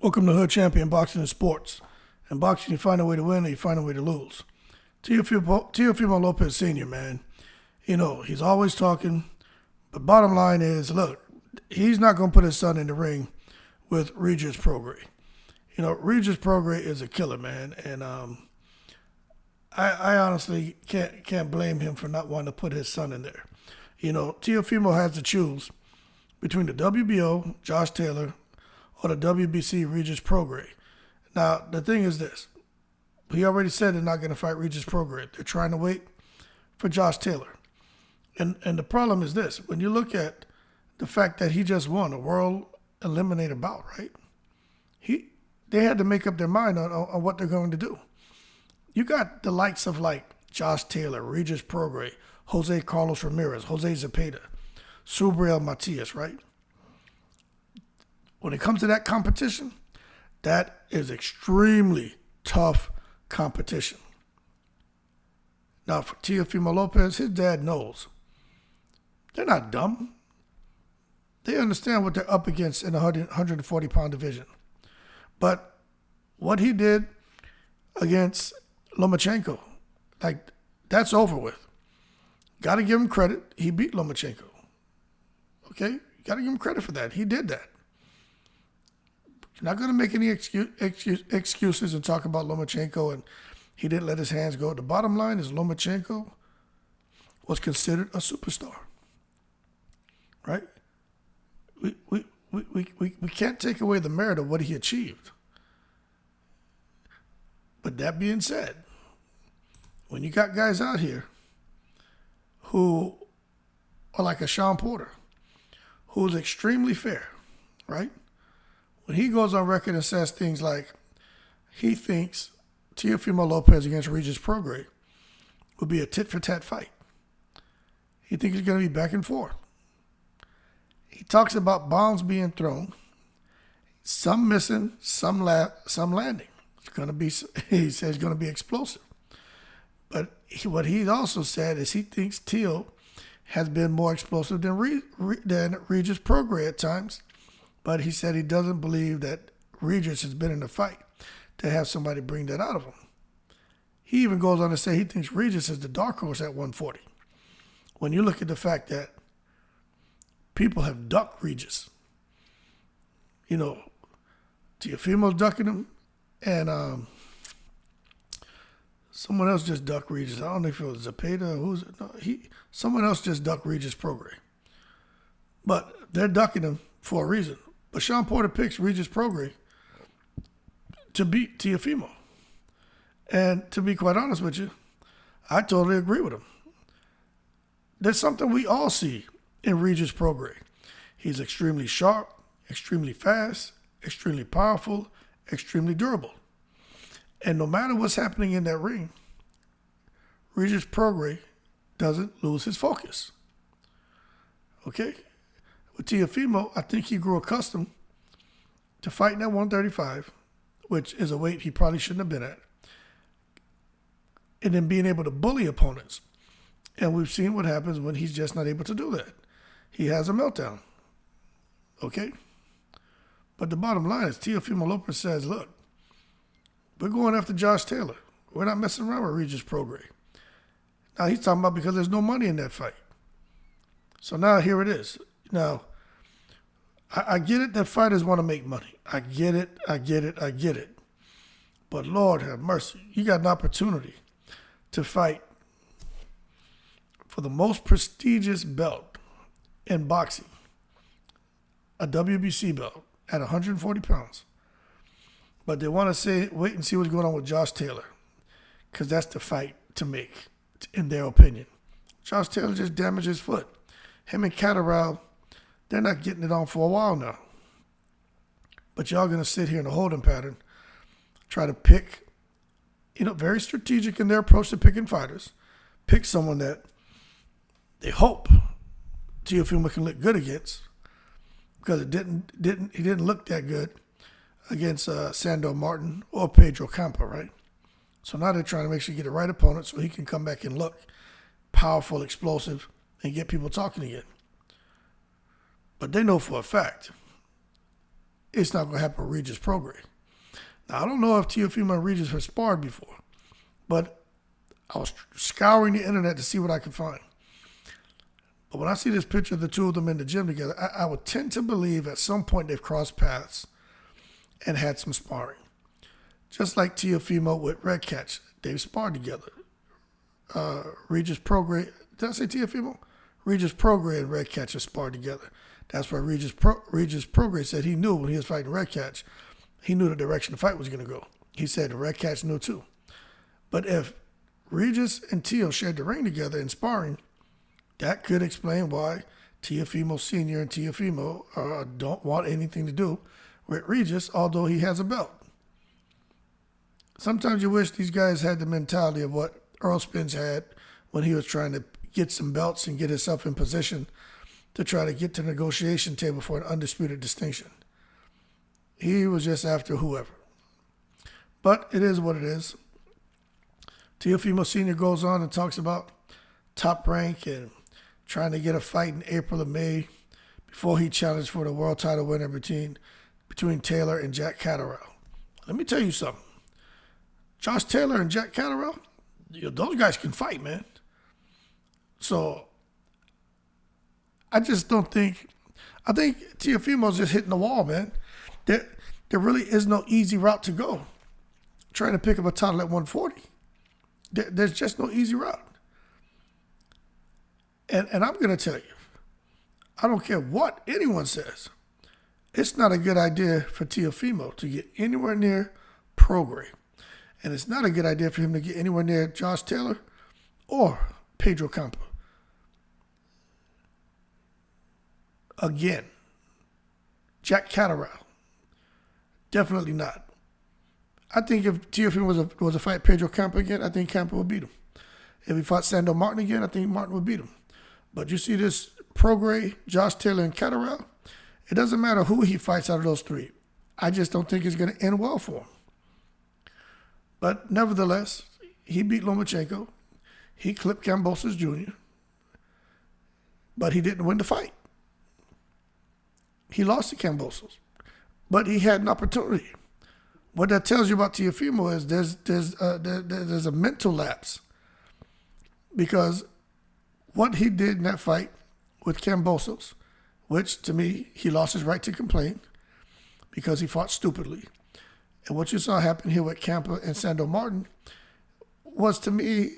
Welcome to Hood Champion Boxing and Sports. In boxing, you find a way to win or you find a way to lose. Teofimo Lopez Sr., man, he's always talking, but bottom line is, look, he's not going to put his son in the ring with Regis Prograis. Regis Prograis is a killer, man, and I honestly can't blame him for not wanting to put his son in there. Teofimo has to choose between the WBO, Josh Taylor, or the WBC, Regis Prograis. Now, the thing is this. He already said they're not going to fight Regis Prograis. They're trying to wait for Josh Taylor. And the problem is this. When you look at the fact that he just won a world eliminator bout, right? They had to make up their mind on what they're going to do. You got the likes of like Josh Taylor, Regis Prograis, Jose Carlos Ramirez, Jose Zepeda, Subriel Matias, right? When it comes to that competition, that is extremely tough competition. Now, for Teofimo Lopez, his dad knows. They're not dumb. They understand what they're up against in the 140-pound division. But what he did against Lomachenko, that's over with. Got to give him credit. He beat Lomachenko. Okay? Got to give him credit for that. He did that. You're not going to make any excuses and talk about Lomachenko and he didn't let his hands go. The bottom line is Lomachenko was considered a superstar, right? We can't take away the merit of what he achieved. But that being said, when you got guys out here who are like a Sean Porter, who's extremely fair, right? When he goes on record and says things like he thinks Teofimo Lopez against Regis Prograis would be a tit-for-tat fight. He thinks it's going to be back and forth. He talks about bombs being thrown, some missing, some landing. It's going to be, he says, it's going to be explosive. But what he also said is he thinks Teo has been more explosive than Regis Prograis at times. But he said he doesn't believe that Regis has been in the fight to have somebody bring that out of him. He even goes on to say he thinks Regis is the dark horse at 140. When you look at the fact that people have ducked Regis, Teofimo's ducking him, and someone else just ducked Regis. I don't know if it was Zepeda or someone else just ducked Regis Prograis. But they're ducking him for a reason. But Sean Porter picks Regis Prograis to beat Teofimo. And to be quite honest with you, I totally agree with him. There's something we all see in Regis Prograis. He's extremely sharp, extremely fast, extremely powerful, extremely durable. And no matter what's happening in that ring, Regis Prograis doesn't lose his focus. Okay? With Teofimo, I think he grew accustomed to fighting at 135, which is a weight he probably shouldn't have been at, and then being able to bully opponents. And we've seen what happens when he's just not able to do that. He has a meltdown. Okay? But the bottom line is Teofimo Lopez says, look, we're going after Josh Taylor. We're not messing around with Regis Prograis. Now, he's talking about because there's no money in that fight. So now here it is. Now, I get it that fighters want to make money. I get it. But Lord have mercy, you got an opportunity to fight for the most prestigious belt in boxing, a WBC belt at 140 pounds. But they want to wait and see what's going on with Josh Taylor, because that's the fight to make, in their opinion. Josh Taylor just damaged his foot. Him and Catterall, they're not getting it on for a while now. But y'all going to sit here in a holding pattern, try to pick, very strategic in their approach to picking fighters, pick someone that they hope Teofimo can look good against, because he didn't look that good against Sandor Martin or Pedro Campa, right? So now they're trying to make sure you get the right opponent so he can come back and look powerful, explosive, and get people talking again. But they know for a fact, it's not going to happen with Regis Prograis. Now, I don't know if Teofimo and Regis have sparred before, but I was scouring the internet to see what I could find. But when I see this picture of the two of them in the gym together, I would tend to believe at some point they've crossed paths and had some sparring. Just like Teofimo with Red Catch, they've sparred together. Regis Prograis, did I say Teofimo? Regis Prograis and Red Catch have sparred together. That's why Regis Prograis said he knew when he was fighting Red Catch, he knew the direction the fight was going to go. He said the Red Catch knew too. But if Regis and Teo shared the ring together in sparring, that could explain why Teofimo Sr. and Teofimo don't want anything to do with Regis, although he has a belt. Sometimes you wish these guys had the mentality of what Earl Spence had when he was trying to get some belts and get himself in position to try to get to the negotiation table for an undisputed distinction. He was just after whoever. But it is what it is. Teofimo Sr. goes on and talks about Top Rank and trying to get a fight in April or May before he challenged for the world title winner between Taylor and Jack Catterall. Let me tell you something. Josh Taylor and Jack Catterall, those guys can fight, man. So I just don't think, I think Teofimo's just hitting the wall, man. There really is no easy route to go trying to pick up a title at 140. There's just no easy route. And I'm going to tell you, I don't care what anyone says, it's not a good idea for Teofimo to get anywhere near Prograis. And it's not a good idea for him to get anywhere near Josh Taylor or Pedro Campa. Again, Jack Catterall, definitely not. I think if Teofimo was to fight Pedro Campa again, I think Campa would beat him. If he fought Sando Martin again, I think Martin would beat him. But you see this Prograis, Josh Taylor, and Catterall, it doesn't matter who he fights out of those three. I just don't think it's going to end well for him. But nevertheless, he beat Lomachenko. He clipped Kambosos Jr. But he didn't win the fight. He lost to Kambosos. But he had an opportunity. What that tells you about Teofimo is there's a mental lapse. Because what he did in that fight with Kambosos, which to me, he lost his right to complain because he fought stupidly. And what you saw happen here with Campa and Sando Martin was, to me,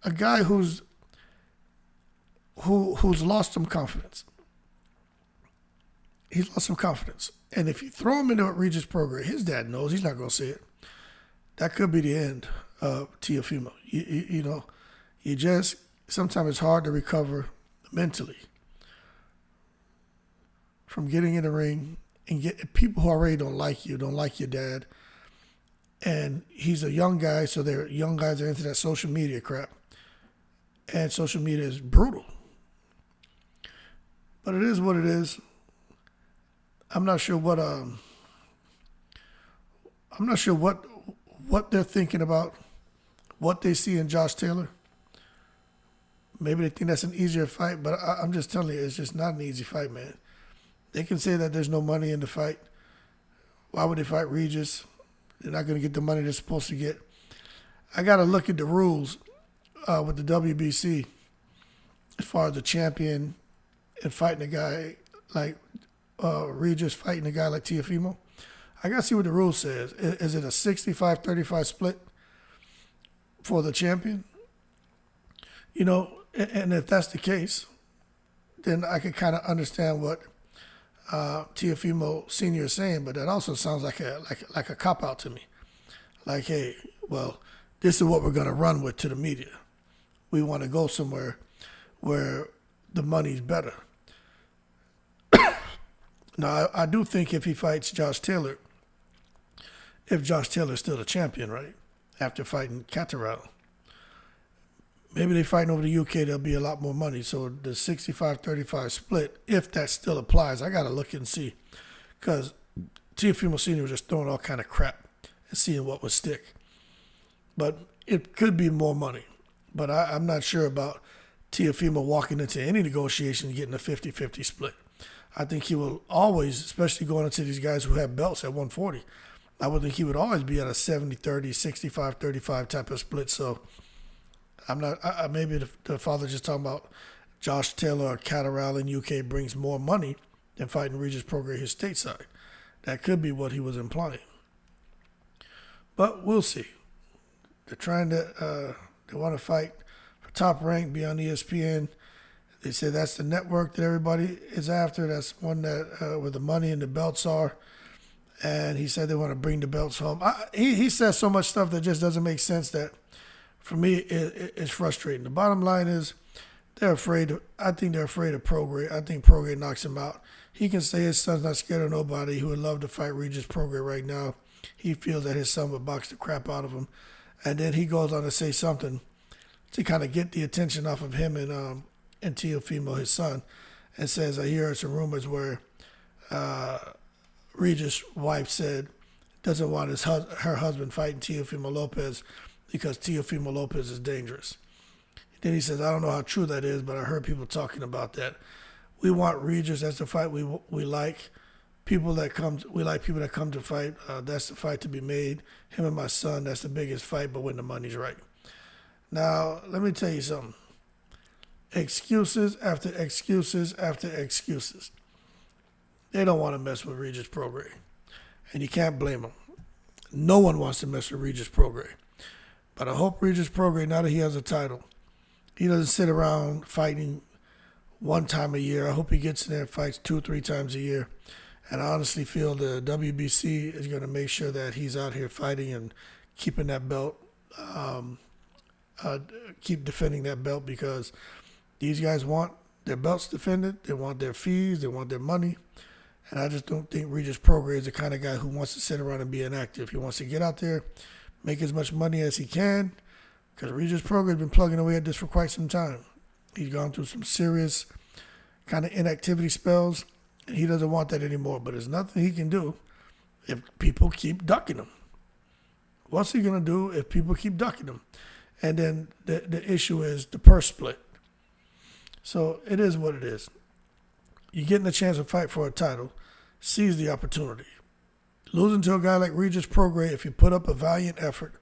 a guy who's lost some confidence. He's lost some confidence. And if you throw him into a Regis Prograis, his dad knows he's not going to see it. That could be the end of Teofimo. You know, sometimes it's hard to recover mentally from getting in the ring and get people who already don't like your dad. And he's a young guy, so young guys are into that social media crap. And social media is brutal. But it is what it is. I'm not sure what they're thinking about, what they see in Josh Taylor. Maybe they think that's an easier fight, but I'm just telling you, it's just not an easy fight, man. They can say that there's no money in the fight. Why would they fight Regis? They're not going to get the money they're supposed to get. I got to look at the rules with the WBC as far as the champion and fighting a guy like Regis fighting a guy like Teofimo. I got to see what the rule says. Is it a 65-35 split for the champion? You know, and if that's the case, then I can kind of understand what Teofimo Sr. is saying, but that also sounds like a cop-out to me. Like, hey, well, this is what we're going to run with to the media. We want to go somewhere where the money's better. Now, I do think if he fights Josh Taylor, if Josh Taylor's still the champion, right, after fighting Catterall, maybe they fighting over the UK, there'll be a lot more money. So the 65-35 split, if that still applies, I got to look and see. Because Teofimo Sr. was just throwing all kind of crap and seeing what would stick. But it could be more money. But I'm not sure about Teofimo walking into any negotiation getting a 50-50 split. I think he will always, especially going into these guys who have belts at 140, I would think he would always be at a 70-30, 65-35 type of split. So I'm not, maybe the father just talking about Josh Taylor or Catterall in UK brings more money than fighting Regis Prograis his stateside. That could be what he was implying. But we'll see. They're trying to, they want to fight for Top Rank, be on ESPN. They say that's the network that everybody is after. That's one that where the money and the belts are. And he said they want to bring the belts home. He says so much stuff that just doesn't make sense that, for me, it's frustrating. The bottom line is they're afraid. I think they're afraid of Prograis. I think Prograis knocks him out. He can say his son's not scared of nobody. He would love to fight Regis Prograis right now. He feels that his son would box the crap out of him. And then he goes on to say something to kind of get the attention off of him and Teofimo, his son, and says, I hear some rumors where Regis' wife said doesn't want her husband fighting Teofimo Lopez because Teofimo Lopez is dangerous. Then he says, I don't know how true that is, but I heard people talking about that. We want Regis. That's the fight we like. We like people that come to fight. That's the fight to be made. Him and my son, that's the biggest fight, but when the money's right. Now, let me tell you something. Excuses after excuses after excuses. They don't want to mess with Regis Prograis. And you can't blame them. No one wants to mess with Regis Prograis. But I hope Regis Prograis, now that he has a title, he doesn't sit around fighting one time a year. I hope he gets in there and fights 2-3 times a year. And I honestly feel the WBC is going to make sure that he's out here fighting and keeping that belt, keep defending that belt, because these guys want their belts defended. They want their fees. They want their money. And I just don't think Regis Prograis is the kind of guy who wants to sit around and be inactive. He wants to get out there, make as much money as he can, because Regis Prograis has been plugging away at this for quite some time. He's gone through some serious kind of inactivity spells, and he doesn't want that anymore. But there's nothing he can do if people keep ducking him. What's he going to do if people keep ducking him? And then the issue is the purse split. So it is what it is. You're getting a chance to fight for a title. Seize the opportunity. Losing to a guy like Regis Prograis, if you put up a valiant effort,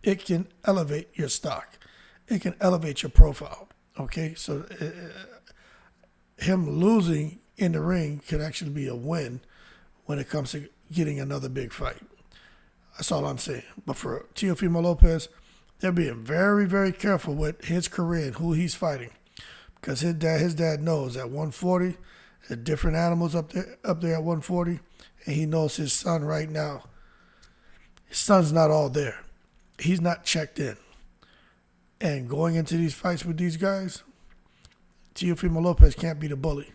it can elevate your stock. It can elevate your profile. Okay? So him losing in the ring could actually be a win when it comes to getting another big fight. That's all I'm saying. But for Teofimo Lopez, they're being very, very careful with his career and who he's fighting. Because his dad knows at 140, there's different animals up there at 140, and he knows his son right now. His son's not all there. He's not checked in. And going into these fights with these guys, Teofimo Lopez can't be the bully.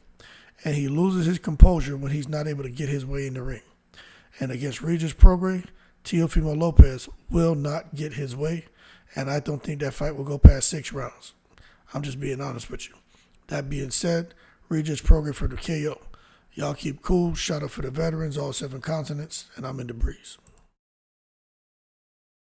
And he loses his composure when he's not able to get his way in the ring. And against Regis Prograis, Teofimo Lopez will not get his way, and I don't think that fight will go past 6 rounds. I'm just being honest with you. That being said, Regis Prograis for the KO. Y'all keep cool. Shout out for the veterans, all 7 continents, and I'm in the breeze.